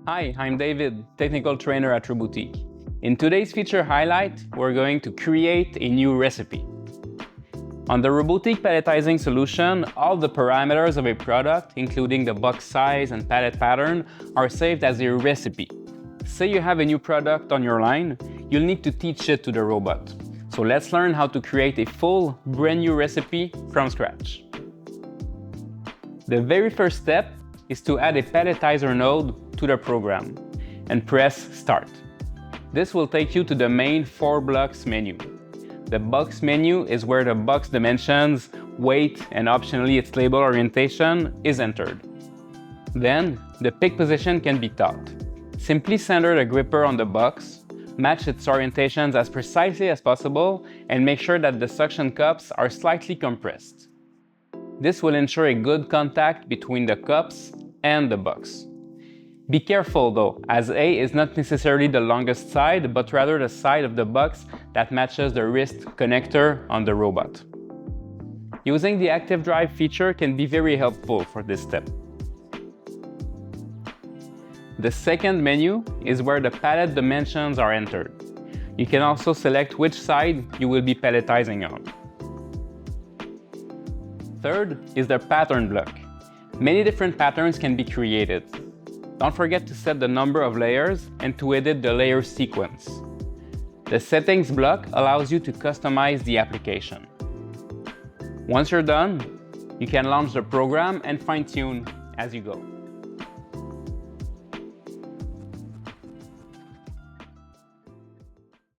Hi, I'm David, technical trainer at Robotiq. In today's feature highlight, we're going to create a new recipe. On the Robotiq palletizing solution, all the parameters of a product, including the box size and pallet pattern, are saved as a recipe. Say you have a new product on your line, you'll need to teach it to the robot. So let's learn how to create a full, brand new recipe from scratch. The very first step is to add a palletizer node to the program and press Start. This will take you to the main 4 blocks menu. The box menu is where the box dimensions, weight, and optionally its label orientation is entered. Then, the pick position can be taught. Simply center the gripper on the box, match its orientations as precisely as possible, and make sure that the suction cups are slightly compressed. This will ensure a good contact between the cups and the box. Be careful though, as A is not necessarily the longest side, but rather the side of the box that matches the wrist connector on the robot. Using the active drive feature can be very helpful for this step. The second menu is where the pallet dimensions are entered. You can also select which side you will be palletizing on. Third is the pattern block. Many different patterns can be created. Don't forget to set the number of layers and to edit the layer sequence. The settings block allows you to customize the application. Once you're done, you can launch the program and fine-tune as you go.